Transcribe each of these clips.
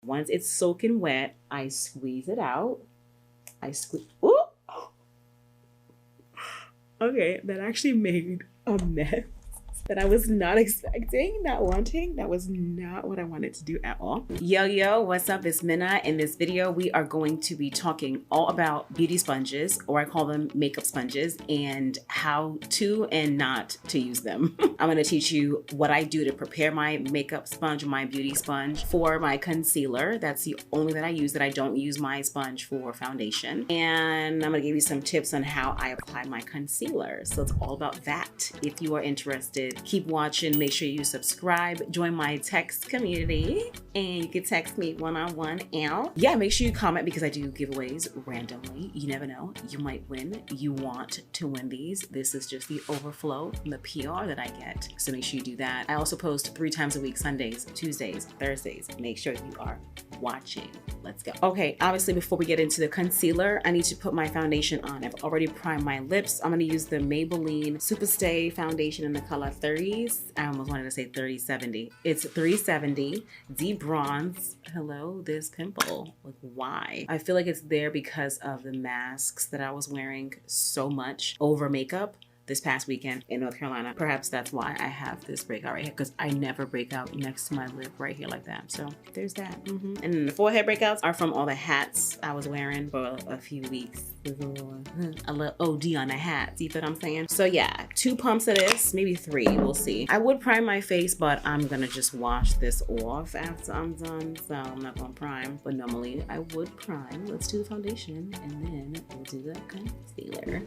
Once it's soaking wet, I squeeze it out. Ooh! Okay, that actually made a mess that I was not expecting, not wanting. That was not what I wanted to do at all. Yo, what's up? It's Mena. In this video, we are going to be talking all about beauty sponges, or I call them makeup sponges, and how to and not to use them. I'm gonna teach you what I do to prepare my makeup sponge, my beauty sponge for my concealer. That's the only that I use, that I don't use my sponge for foundation. And I'm gonna give you some tips on how I apply my concealer. So it's all about that. If you are interested, keep watching, make sure you subscribe, join my text community, and you can text me one-on-one. And yeah, make sure you comment, because I do giveaways randomly. You never know, you might win. You want to win these. This is just the overflow from the PR that I get. So make sure you do that. I also post 3 times a week, Sundays, Tuesdays, Thursdays. Make sure you are watching. Let's go. Okay, obviously before we get into the concealer, I need to put my foundation on. I've already primed my lips. I'm gonna use the Maybelline Superstay foundation in the color 30s. I almost wanted to say 3070. It's 370 Deep Bronze. Hello, this pimple. Like, why? I feel like it's there because of the masks that I was wearing so much over makeup this past weekend in North Carolina. Perhaps that's why I have this breakout right here, because I never break out next to my lip right here like that. So there's that. And then the forehead breakouts are from all the hats I was wearing for a few weeks. A little OD on the hats, you feel what I'm saying? So yeah, 2 pumps of this, maybe 3, we'll see. I would prime my face, but I'm gonna just wash this off after I'm done, so I'm not gonna prime. But normally I would prime. Let's do the foundation, and then we'll do the concealer.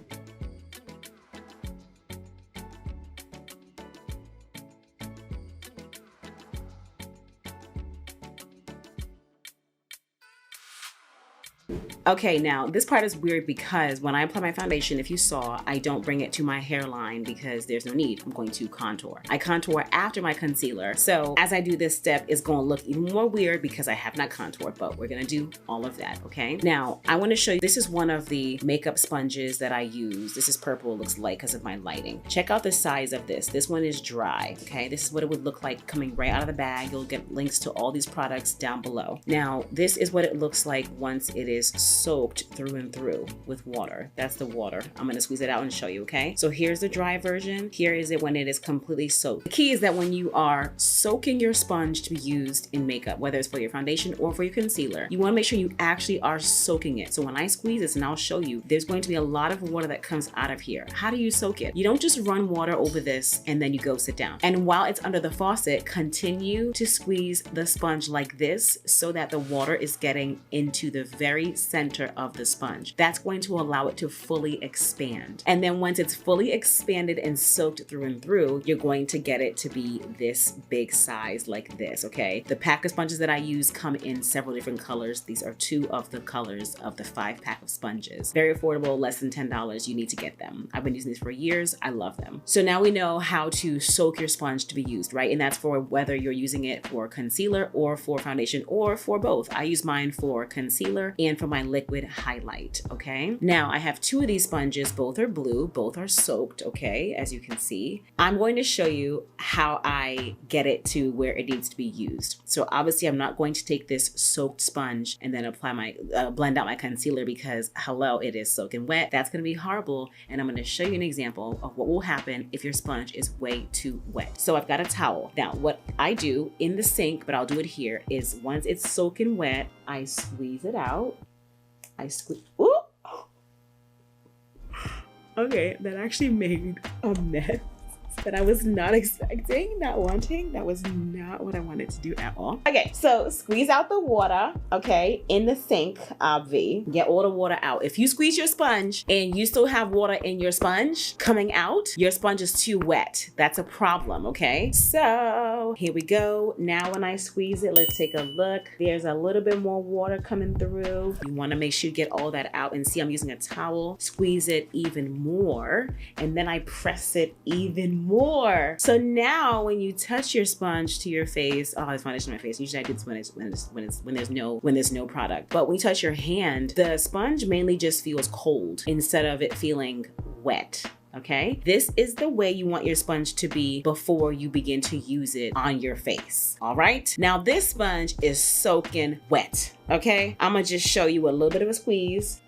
Okay, now this part is weird because when I apply my foundation, if you saw, I don't bring it to my hairline because there's no need. I'm going to contour. I contour after my concealer. So as I do this step, it's going to look even more weird because I have not contoured, but we're going to do all of that, okay? Now, I want to show you, this is one of the makeup sponges that I use. This is purple, it looks light because of my lighting. Check out the size of this. This one is dry, okay? This is what it would look like coming right out of the bag. You'll get links to all these products down below. Now, this is what it looks like once it is soaked through and through with water. That's the water. I'm going to squeeze it out and show you, okay? So here's the dry version. Here is it when it is completely soaked. The key is that when you are soaking your sponge to be used in makeup, whether it's for your foundation or for your concealer, you want to make sure you actually are soaking it. So when I squeeze this, and I'll show you, there's going to be a lot of water that comes out of here. How do you soak it? You don't just run water over this and then you go sit down. And while it's under the faucet, continue to squeeze the sponge like this so that the water is getting into the very center of the sponge. That's going to allow it to fully expand. And then once it's fully expanded and soaked through and through, you're going to get it to be this big size like this, okay? The pack of sponges that I use come in several different colors. These are 2 of the colors of the 5-pack of sponges. Very affordable, less than $10. You need to get them. I've been using these for years. I love them. So now we know how to soak your sponge to be used, right? And that's for whether you're using it for concealer or for foundation or for both. I use mine for concealer and for my liquid highlight, okay? Now I have 2 of these sponges. Both are blue, both are soaked, okay? As you can see. I'm going to show you how I get it to where it needs to be used. So obviously I'm not going to take this soaked sponge and then apply my, blend out my concealer, because hello, it is soaking wet. That's gonna be horrible. And I'm gonna show you an example of what will happen if your sponge is way too wet. So I've got a towel. Now what I do in the sink, but I'll do it here, is once it's soaking wet, I squeeze it out. I squeeze. Ooh! Okay, that actually made a mess that I was not expecting, not wanting. That was not what I wanted to do at all. Okay, so squeeze out the water, okay, in the sink, obvi. Get all the water out. If you squeeze your sponge and you still have water in your sponge coming out, your sponge is too wet. That's a problem, okay? So here we go. Now when I squeeze it, let's take a look. There's a little bit more water coming through. You wanna make sure you get all that out, and see I'm using a towel. Squeeze it even more, and then I press it even more. So now when you touch your sponge to your face, oh, there's foundation on my face. Usually I do this when there's no product. But when you touch your hand, the sponge mainly just feels cold instead of it feeling wet. Okay, this is the way you want your sponge to be before you begin to use it on your face. All right, now this sponge is soaking wet. Okay, I'm gonna just show you a little bit of a squeeze.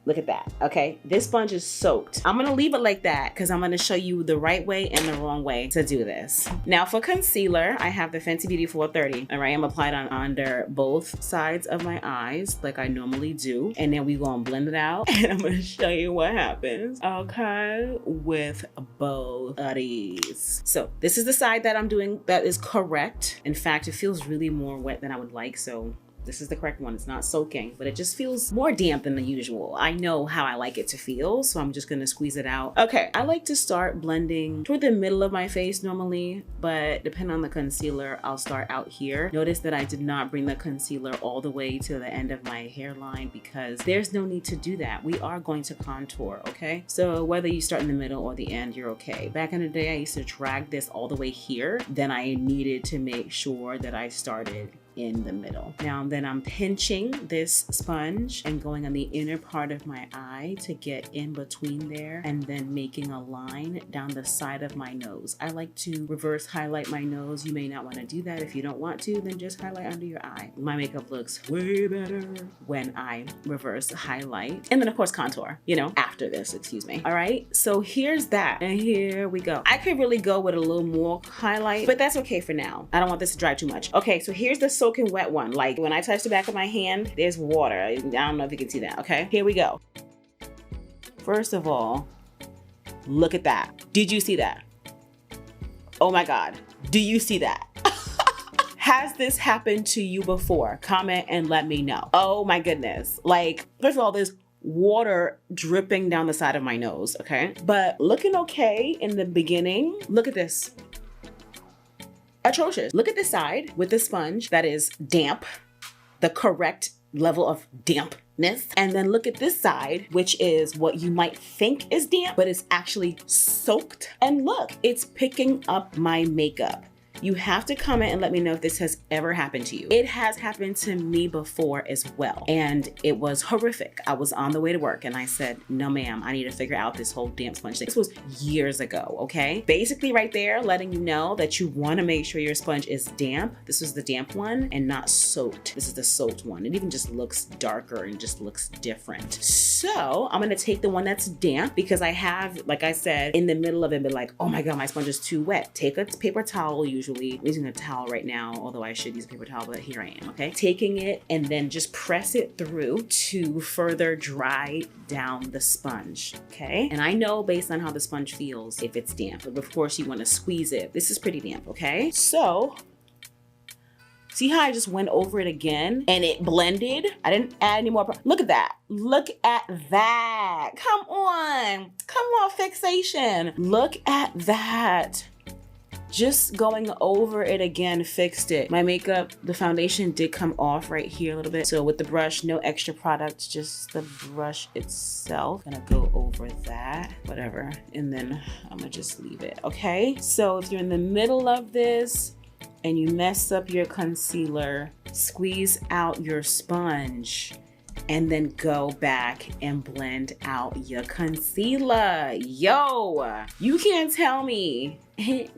Look at that. Okay, this sponge is soaked. I'm gonna leave it like that because I'm gonna show you the right way and the wrong way to do this. Now for concealer, I have the Fenty Beauty 430. All right, I'm applied on under both sides of my eyes like I normally do. And then we gonna blend it out and I'm gonna show you what happens, okay, with both of these. So this is the side that I'm doing that is correct. In fact, it feels really more wet than I would like, so this is the correct one. It's not soaking, but it just feels more damp than the usual. I know how I like it to feel, so I'm just gonna squeeze it out. Okay, I like to start blending toward the middle of my face normally, but depending on the concealer, I'll start out here. Notice that I did not bring the concealer all the way to the end of my hairline because there's no need to do that. We are going to contour, okay? So whether you start in the middle or the end, you're okay. Back in the day, I used to drag this all the way here. Then I needed to make sure that I started in the middle. Now then I'm pinching this sponge and going on the inner part of my eye to get in between there and then making a line down the side of my nose. I like to reverse highlight my nose. You may not want to do that. If you don't want to, then just highlight under your eye. My makeup looks way better when I reverse highlight. And then of course contour, you know, after this, excuse me. All right, so here's that. And here we go. I could really go with a little more highlight, but that's okay for now. I don't want this to dry too much. Okay, so here's the soaking wet one. Like when I touch the back of my hand, there's water. I don't know if you can see that. Okay, here we go. First of all, look at that. Did you see that? Oh my God, do you see that? Has this happened to you before? Comment and let me know. Oh my goodness. Like, first of all, there's water dripping down the side of my nose, okay? But looking okay in the beginning. Look at this. Atrocious. Look at this side with the sponge that is damp, the correct level of dampness. And then look at this side, which is what you might think is damp, but it's actually soaked. And look, it's picking up my makeup. You have to comment and let me know if this has ever happened to you. It has happened to me before as well. And it was horrific. I was on the way to work and I said, no ma'am, I need to figure out this whole damp sponge thing. This was years ago, okay? Basically right there, letting you know that you wanna make sure your sponge is damp. This was the damp one and not soaked. This is the soaked one. It even just looks darker and just looks different. So I'm gonna take the one that's damp because I have, like I said, in the middle of it, been like, oh my God, my sponge is too wet. Take a paper towel, usually. I'm using a towel right now, although I should use a paper towel, but here I am, okay? Taking it and then just press it through to further dry down the sponge, okay? And I know based on how the sponge feels if it's damp, but of course you wanna squeeze it. This is pretty damp, okay? So, see how I just went over it again and it blended? I didn't add any more. Look at that. Look at that. Come on. Come on, fixation. Look at that. Just going over it again fixed it. My makeup, the foundation did come off right here a little bit. So with the brush, no extra product, just the brush itself. Gonna go over that, whatever. And then I'm gonna just leave it, okay? So if you're in the middle of this and you mess up your concealer, squeeze out your sponge and then go back and blend out your concealer. Yo, you can't tell me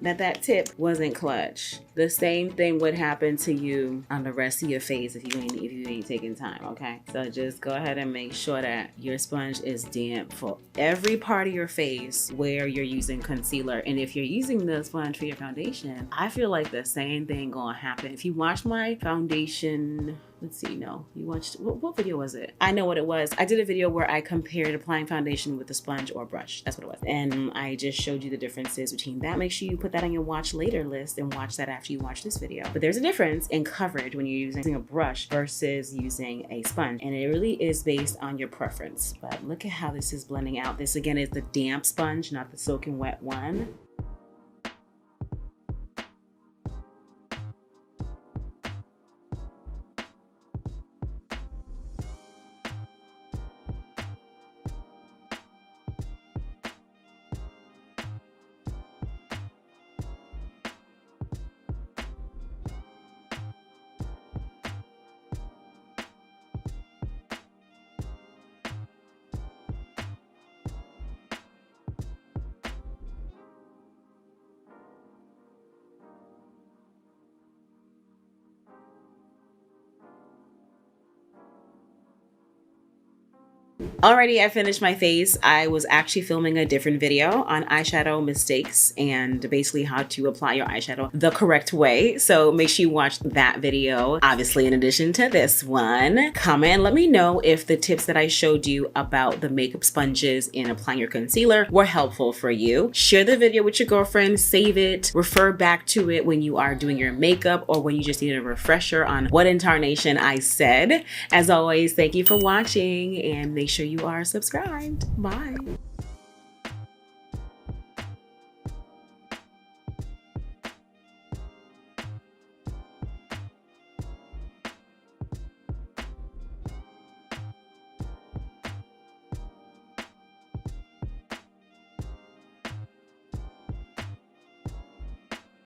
that tip wasn't clutch. The same thing would happen to you on the rest of your face if you ain't taking time, okay? So just go ahead and make sure that your sponge is damp for every part of your face where you're using concealer. And if you're using the sponge for your foundation, I feel like the same thing gonna happen. If you watch my foundation, let's see, no, you watched, what video was it? I know what it was. I did a video where I compared applying foundation with a sponge or brush. That's what it was. And I just showed you the differences between that. Make sure you put that on your watch later list and watch that after you watch this video. But there's a difference in coverage when you're using a brush versus using a sponge. And it really is based on your preference. But look at how this is blending out. This again is the damp sponge, not the soaking wet one. Alrighty, I finished my face. I was actually filming a different video on eyeshadow mistakes and basically how to apply your eyeshadow the correct way. So make sure you watch that video, obviously in addition to this one. Comment, let me know if the tips that I showed you about the makeup sponges and applying your concealer were helpful for you. Share the video with your girlfriend, save it, refer back to it when you are doing your makeup or when you just need a refresher on what in tarnation I said. As always, thank you for watching and make sure you are subscribed. Bye.